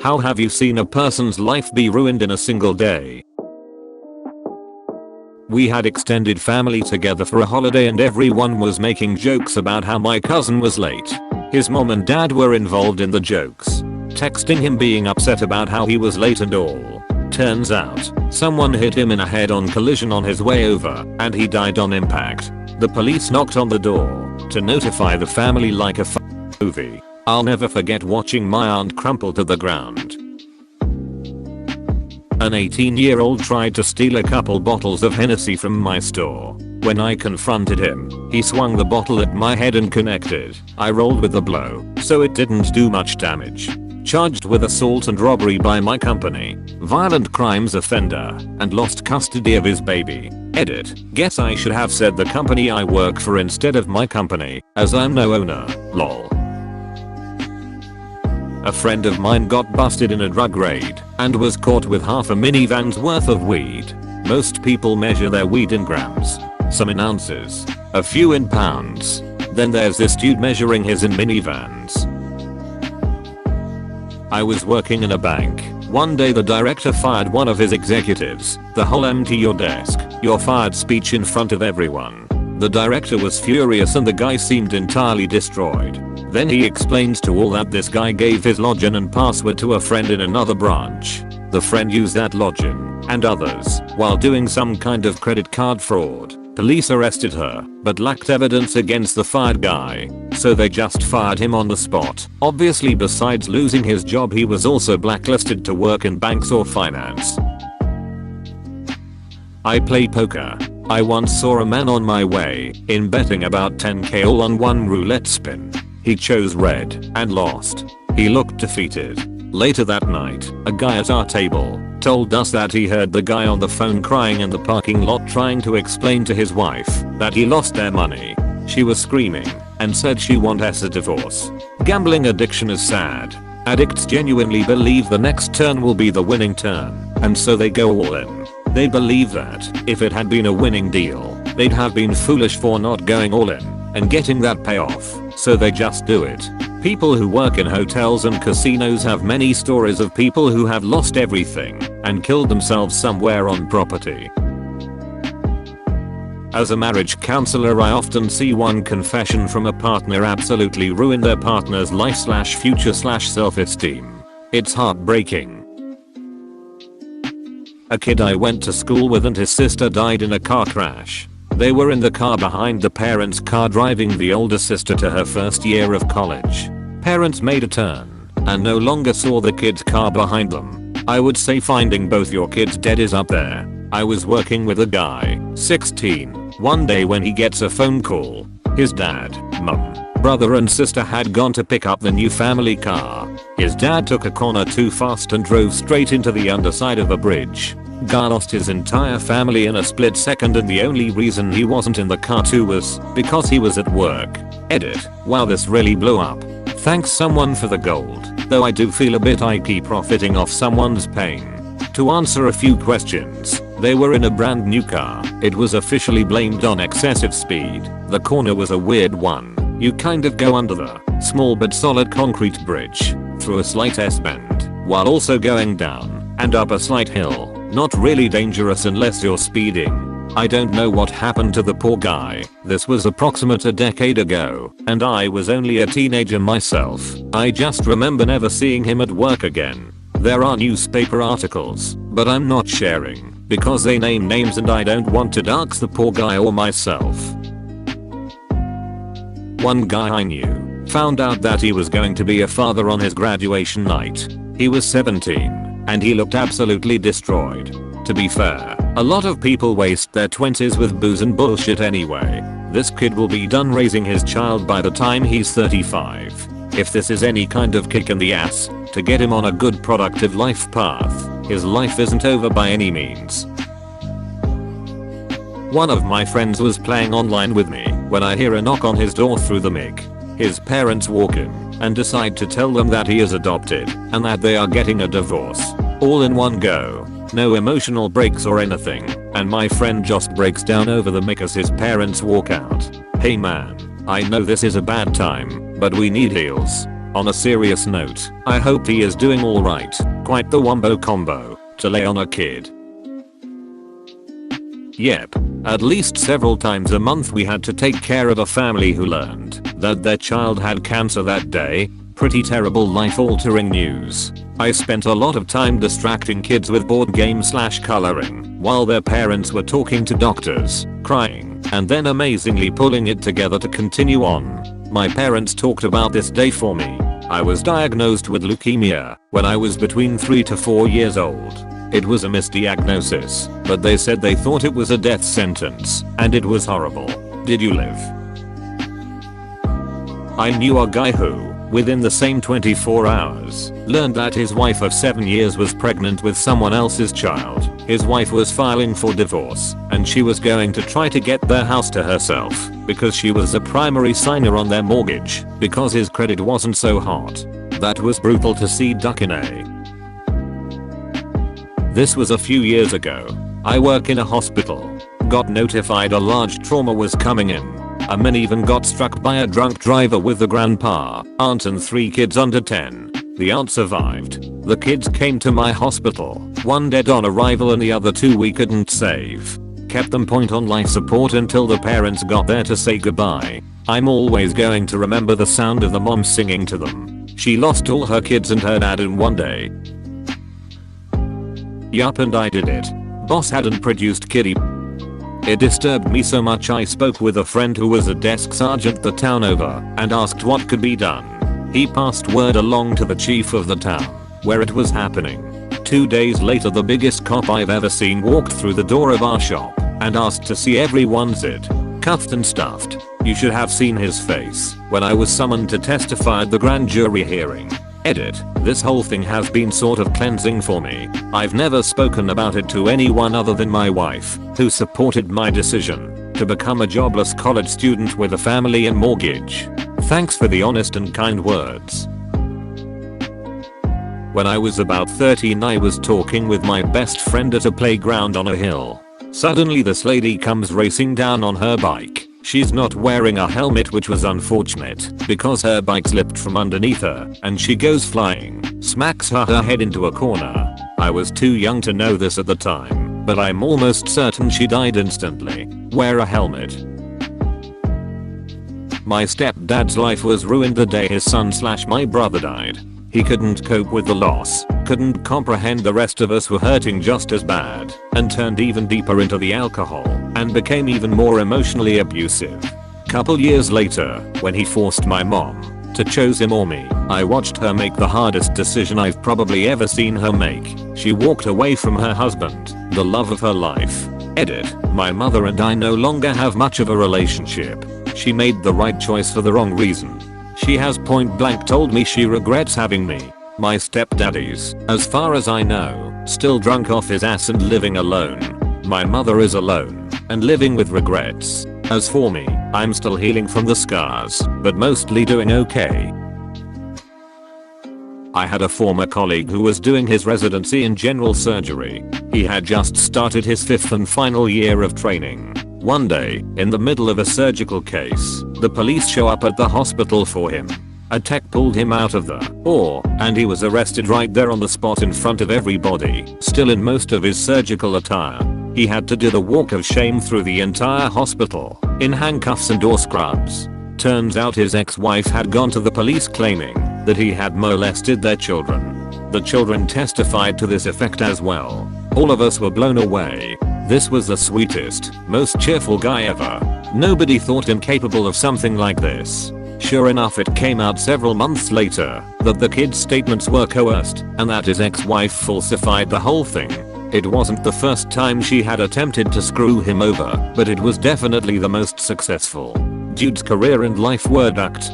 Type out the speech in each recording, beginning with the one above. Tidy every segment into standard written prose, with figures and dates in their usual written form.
How have you seen a person's life be ruined in a single day? We had extended family together for a holiday and everyone was making jokes about how my cousin was late. His mom and dad were involved in the jokes, texting him being upset about how he was late and all. Turns out, someone hit him in a head-on collision on his way over and he died on impact. The police knocked on the door to notify the family like a movie. I'll never forget watching my aunt crumple to the ground. An 18-year-old tried to steal a couple bottles of Hennessy from my store. When I confronted him, he swung the bottle at my head and connected. I rolled with the blow, so it didn't do much damage. Charged with assault and robbery by my company, violent crimes offender, and lost custody of his baby. Edit. Guess I should have said the company I work for instead of my company, as I'm no owner, lol. A friend of mine got busted in a drug raid and was caught with half a minivan's worth of weed. Most people measure their weed in grams, some in ounces, a few in pounds. Then there's this dude measuring his in minivans. I was working in a bank. One day the director fired one of his executives. The whole empty your desk, you're fired speech in front of everyone. The director was furious and the guy seemed entirely destroyed. Then he explains to all that this guy gave his login and password to a friend in another branch. The friend used that login and others while doing some kind of credit card fraud. Police arrested her but lacked evidence against the fired guy, so they just fired him on the spot. Obviously, besides losing his job, he was also blacklisted to work in banks or finance. I play poker. I once saw a man on my way in betting about 10k all on one roulette spin. He chose red and lost. He looked defeated. Later that night, a guy at our table told us that he heard the guy on the phone crying in the parking lot trying to explain to his wife that he lost their money. She was screaming and said she wants a divorce. Gambling addiction is sad. Addicts genuinely believe the next turn will be the winning turn, and so they go all in. They believe that if it had been a winning deal, they'd have been foolish for not going all in and getting that payoff, so they just do it. People who work in hotels and casinos have many stories of people who have lost everything and killed themselves somewhere on property. As a marriage counselor, I often see one confession from a partner absolutely ruin their partner's life/future/self-esteem. It's heartbreaking. A kid I went to school with and his sister died in a car crash. They were in the car behind the parents' car driving the older sister to her first year of college. Parents made a turn and no longer saw the kid's car behind them. I would say finding both your kids dead is up there. I was working with a guy, 16, one day when he gets a phone call. His dad, mum, brother and sister had gone to pick up the new family car. His dad took a corner too fast and drove straight into the underside of a bridge. Guy lost his entire family in a split second, and the only reason he wasn't in the car too was because he was at work. Edit. Wow, this really blew up. Thanks someone for the gold, though I do feel a bit IP profiting off someone's pain. To answer a few questions, they were in a brand new car. It was officially blamed on excessive speed. The corner was a weird one. You kind of go under the small but solid concrete bridge, through a slight S-bend, while also going down and up a slight hill. Not really dangerous unless you're speeding. I don't know what happened to the poor guy. This was approximately a decade ago, and I was only a teenager myself. I just remember never seeing him at work again. There are newspaper articles, but I'm not sharing because they name names and I don't want to dox the poor guy or myself. One guy I knew found out that he was going to be a father on his graduation night. He was 17 and he looked absolutely destroyed. To be fair, a lot of people waste their 20s with booze and bullshit anyway. This kid will be done raising his child by the time he's 35. If this is any kind of kick in the ass to get him on a good productive life path, his life isn't over by any means. One of my friends was playing online with me when I hear a knock on his door through the mic. His parents walk in and decide to tell them that he is adopted and that they are getting a divorce. All in one go. No emotional breaks or anything, and my friend just breaks down over the mic as his parents walk out. Hey man, I know this is a bad time, but we need heels. On a serious note, I hope he is doing alright. Quite the wombo combo to lay on a kid. Yep. At least several times a month we had to take care of a family who learned that their child had cancer that day. Pretty terrible life-altering news. I spent a lot of time distracting kids with board games / coloring while their parents were talking to doctors, crying, and then amazingly pulling it together to continue on. My parents talked about this day for me. I was diagnosed with leukemia when I was between 3 to 4 years old. It was a misdiagnosis, but they said they thought it was a death sentence, and it was horrible. Did you live? I knew a guy who, within the same 24 hours, learned that his wife of 7 years was pregnant with someone else's child. His wife was filing for divorce, and she was going to try to get their house to herself because she was the primary signer on their mortgage because his credit wasn't so hot. That was brutal to see. This was a few years ago. I work in a hospital. Got notified a large trauma was coming in. A minivan got struck by a drunk driver with the grandpa, aunt and 3 kids under 10. The aunt survived. The kids came to my hospital, 1 dead on arrival and the other 2 we couldn't save. Kept them point on life support until the parents got there to say goodbye. I'm always going to remember the sound of the mom singing to them. She lost all her kids and her dad in 1 day. Yup, and I did it. Boss hadn't produced kitty. It disturbed me so much I spoke with a friend who was a desk sergeant the town over and asked what could be done. He passed word along to the chief of the town where it was happening. 2 days later the biggest cop I've ever seen walked through the door of our shop and asked to see everyone's it. Cuffed and stuffed. You should have seen his face when I was summoned to testify at the grand jury hearing. Edit. This whole thing has been sort of cleansing for me. I've never spoken about it to anyone other than my wife, who supported my decision to become a jobless college student with a family and mortgage. Thanks for the honest and kind words. When I was about 13 I was talking with my best friend at a playground on a hill. Suddenly this lady comes racing down on her bike. She's not wearing a helmet, which was unfortunate because her bike slipped from underneath her and she goes flying, smacks her head into a corner. I was too young to know this at the time, but I'm almost certain she died instantly. Wear a helmet. My stepdad's life was ruined the day his son / my brother died. He couldn't cope with the loss, couldn't comprehend the rest of us were hurting just as bad, and turned even deeper into the alcohol, and became even more emotionally abusive. Couple years later, when he forced my mom to choose him or me, I watched her make the hardest decision I've probably ever seen her make. She walked away from her husband, the love of her life. Edit. My mother and I no longer have much of a relationship. She made the right choice for the wrong reason. She has point blank told me she regrets having me. My stepdaddy's, as far as I know, still drunk off his ass and living alone. My mother is alone and living with regrets. As for me, I'm still healing from the scars, but mostly doing okay. I had a former colleague who was doing his residency in general surgery. He had just started his 5th and final year of training. One day, in the middle of a surgical case, the police show up at the hospital for him. A tech pulled him out of the OR, and he was arrested right there on the spot in front of everybody, still in most of his surgical attire. He had to do the walk of shame through the entire hospital, in handcuffs and door scrubs. Turns out his ex-wife had gone to the police claiming that he had molested their children. The children testified to this effect as well. All of us were blown away. This was the sweetest, most cheerful guy ever. Nobody thought him capable of something like this. Sure enough, it came out several months later that the kid's statements were coerced and that his ex-wife falsified the whole thing. It wasn't the first time she had attempted to screw him over, but it was definitely the most successful. Dude's career and life were ducked.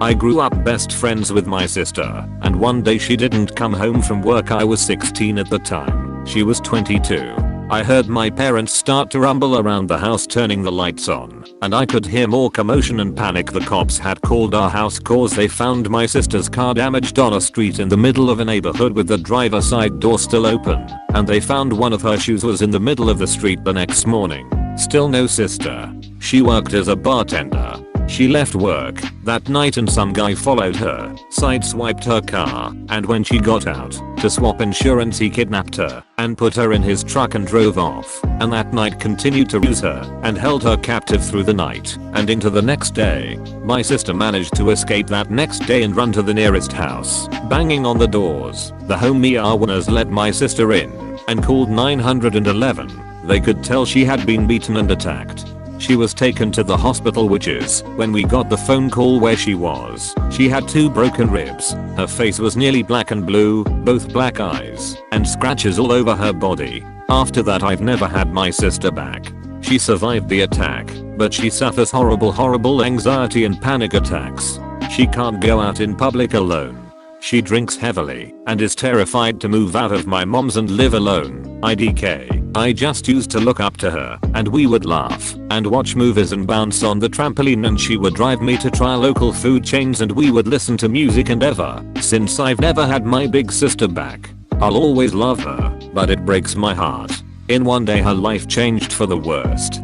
I grew up best friends with my sister, and one day she didn't come home from work. I was 16 at the time. She was 22. I heard my parents start to rumble around the house turning the lights on, and I could hear more commotion and panic. The cops had called our house cause they found my sister's car damaged on a street in the middle of a neighborhood with the driver's side door still open, and they found one of her shoes was in the middle of the street the next morning. Still no sister. She worked as a bartender. She left work that night and some guy followed her, sideswiped her car, and when she got out to swap insurance he kidnapped her and put her in his truck and drove off, and that night continued to use her and held her captive through the night and into the next day. My sister managed to escape that next day and run to the nearest house, banging on the doors. The home owners let my sister in and called 911. They could tell she had been beaten and attacked. She was taken to the hospital, which is when we got the phone call where she was. She had 2 broken ribs, her face was nearly black and blue, both black eyes, and scratches all over her body. After that I've never had my sister back. She survived the attack, but she suffers horrible anxiety and panic attacks. She can't go out in public alone. She drinks heavily and is terrified to move out of my mom's and live alone. IDK. I just used to look up to her and we would laugh and watch movies and bounce on the trampoline, and she would drive me to try local food chains and we would listen to music, and ever since I've never had my big sister back. I'll always love her, but it breaks my heart. In one day her life changed for the worst.